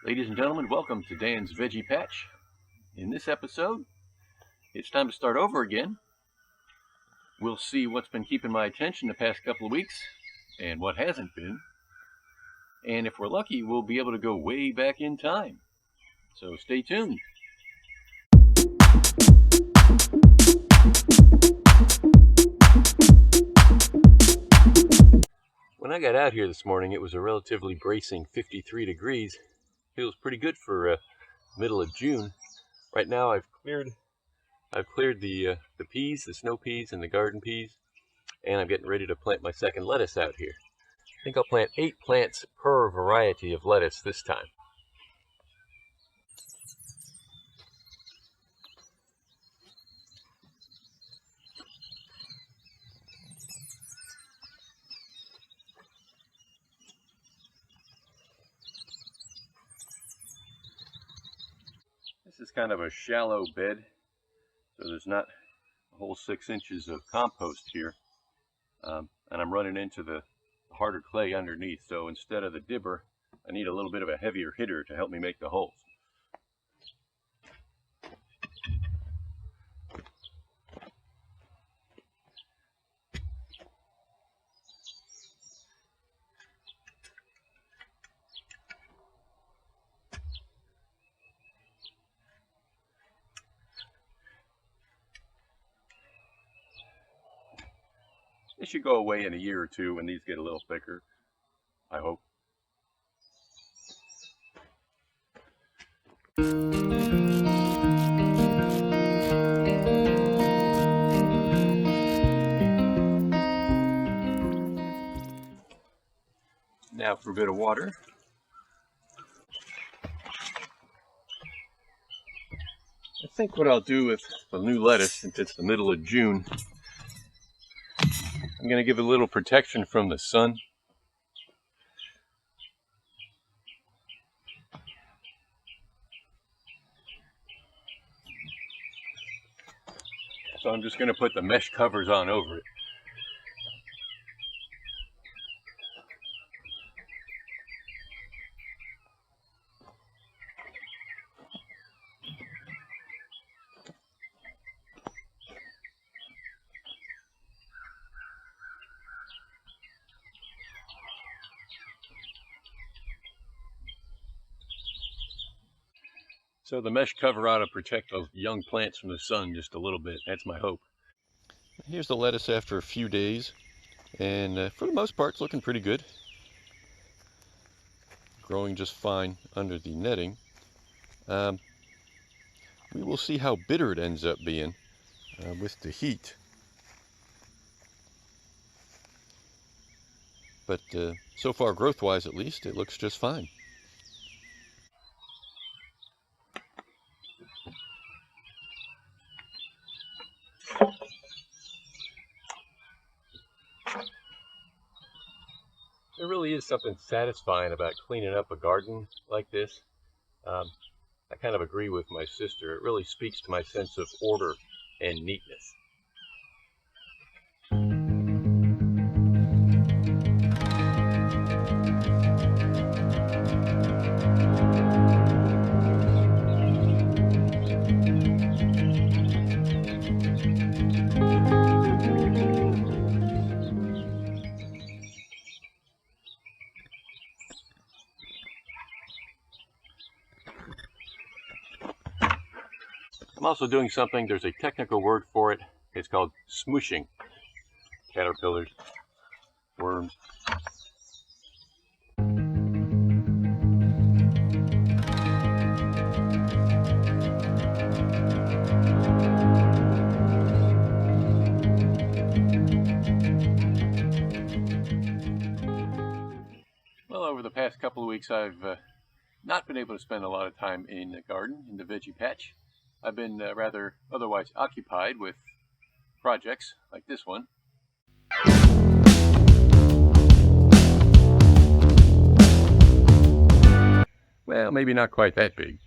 Ladies and gentlemen, welcome to Dan's Veggie Patch. In this episode, it's time to start over again. We'll see what's been keeping my attention the past couple of weeks and what hasn't been. And if we're lucky, we'll be able to go way back in time. So stay tuned. When I got out here this morning, it was a relatively bracing 53 degrees. Feels pretty good for middle of June. Right now I've cleared the peas, the snow peas and the garden peas, and I'm getting ready to plant my second lettuce out here. I think I'll plant 8 plants per variety of lettuce this time. This is kind of a shallow bed, so there's not a whole 6 inches of compost here, and I'm running into the harder clay underneath, so instead of the dibber, I need a little bit of a heavier hitter to help me make the holes. This should go away in a year or two when these get a little thicker, I hope. Now for a bit of water. I think what I'll do with the new lettuce, since it's the middle of June, I'm going to give it a little protection from the sun. So I'm just going to put the mesh covers on over it. So the mesh cover ought to protect the young plants from the sun just a little bit. That's my hope. Here's the lettuce after a few days, and for the most part it's looking pretty good. Growing just fine under the netting. We will see how bitter it ends up being with the heat. But so far, growth-wise at least, it looks just fine. There really is something satisfying about cleaning up a garden like this. I kind of agree with my sister. It really speaks to my sense of order and neatness. I'm also doing something, there's a technical word for it. It's called smooshing. Caterpillars, worms. Well, over the past couple of weeks, I've not been able to spend a lot of time in the garden, in the veggie patch. I've been rather otherwise occupied with projects like this one. Well, maybe not quite that big.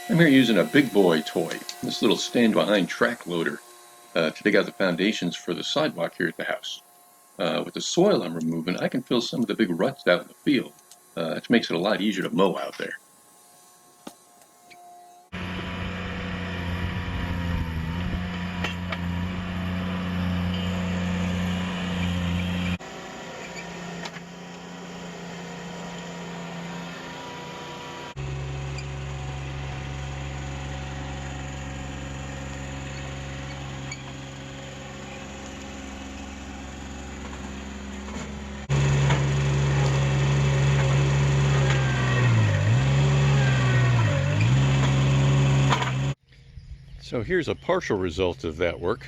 I'm here using a big boy toy, this little stand behind track loader, to dig out the foundations for the sidewalk here at the house. with the soil I'm removing, I can fill some of the big ruts out in the field, which makes it a lot easier to mow out there. So here's a partial result of that work.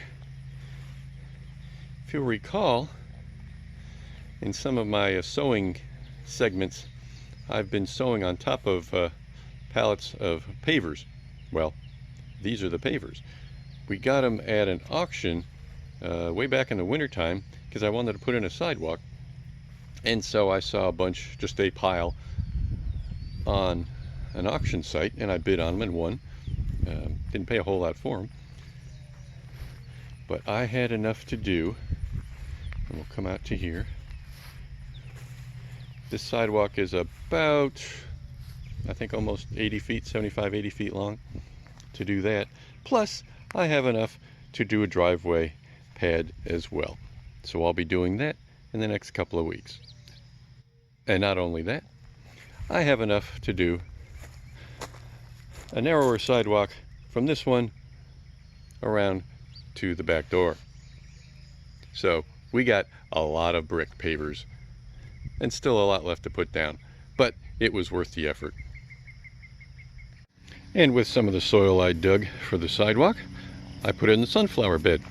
If you'll recall, in some of my sowing segments, I've been sowing on top of pallets of pavers. Well, these are the pavers. We got them at an auction way back in the wintertime because I wanted to put in a sidewalk. And so I saw a bunch, just a pile, on an auction site, and I bid on them and won. Didn't pay a whole lot for them, but I had enough to do, and we'll come out to here. This sidewalk is about, I think, almost 80 feet, 75, 80 feet long to do that. Plus, I have enough to do a driveway pad as well. So I'll be doing that in the next couple of weeks. And not only that, I have enough to do a narrower sidewalk from this one around to the back door. So we got a lot of brick pavers and still a lot left to put down, but it was worth the effort. And with some of the soil I dug for the sidewalk, I put it in the sunflower bed.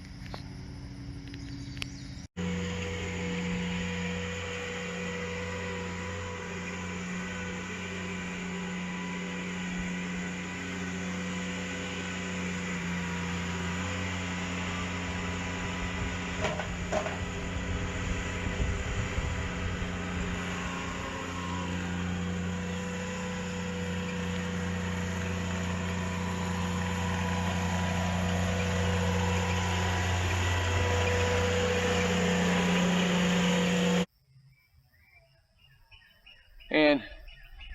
And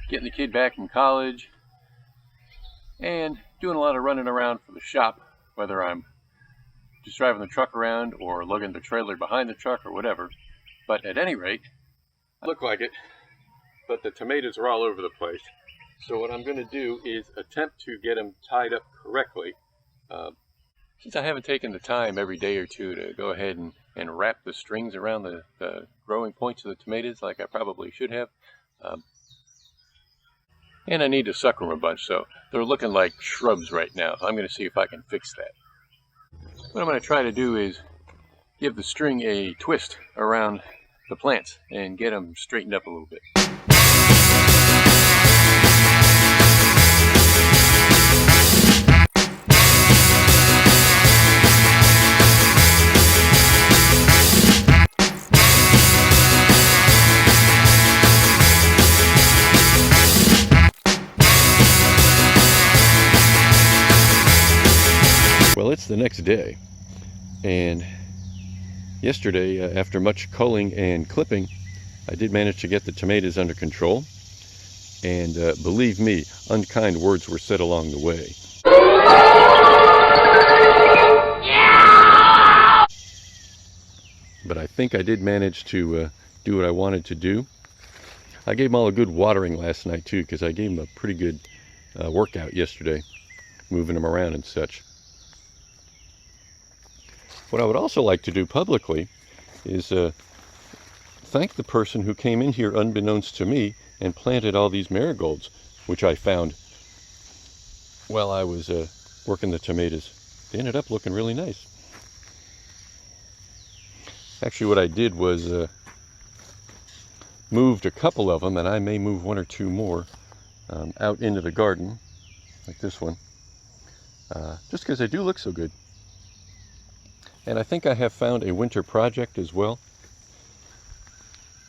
getting the kid back from college and doing a lot of running around for the shop, whether I'm just driving the truck around or lugging the trailer behind the truck or whatever. But at any rate, I look like it, but the tomatoes are all over the place. So what I'm going to do is attempt to get them tied up correctly. Since I haven't taken the time every day or two to go ahead and wrap the strings around the growing points of the tomatoes like I probably should have. And I need to sucker them a bunch, so they're looking like shrubs right now. I'm going to see if I can fix that. What I'm going to try to do is give the string a twist around the plants and get them straightened up a little bit. Well, it's the next day, and yesterday, after much culling and clipping, I did manage to get the tomatoes under control, and believe me, unkind words were said along the way. But I think I did manage to do what I wanted to do. I gave them all a good watering last night too, because I gave them a pretty good workout yesterday, moving them around and such. What I would also like to do publicly is thank the person who came in here unbeknownst to me and planted all these marigolds, which I found while I was working the tomatoes. They ended up looking really nice. Actually, what I did was moved a couple of them, and I may move one or two more out into the garden, like this one, just because they do look so good. And I think I have found a winter project as well,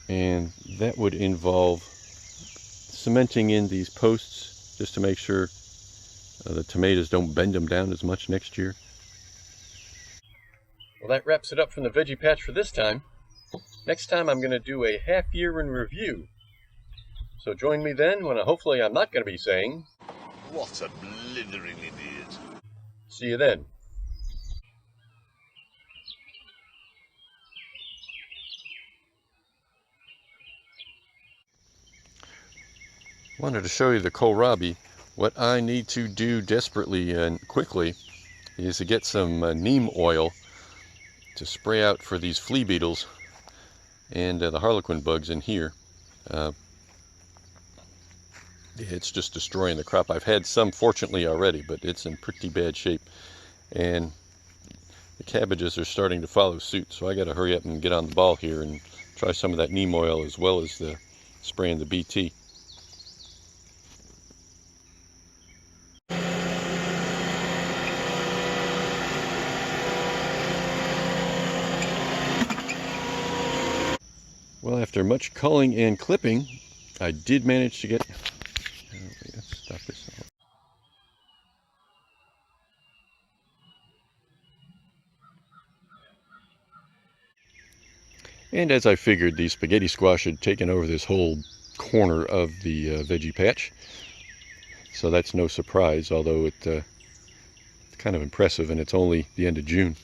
and that would involve cementing in these posts just to make sure the tomatoes don't bend them down as much next year. Well, that wraps it up from the veggie patch for this time. Next time I'm going to do a half year in review. So join me then when hopefully I'm not going to be saying, What a blithering idiot. see you then. Wanted to show you the kohlrabi. What I need to do desperately and quickly is to get some neem oil to spray out for these flea beetles and the harlequin bugs in here. It's just destroying the crop. I've had some fortunately already, but it's in pretty bad shape. And the cabbages are starting to follow suit, so I got to hurry up and get on the ball here and try some of that neem oil as well as the spraying the BT. Well, after much culling and clipping, I did manage to get... Let's stop this. And as I figured, the spaghetti squash had taken over this whole corner of the veggie patch. So that's no surprise, although it's kind of impressive, and it's only the end of June.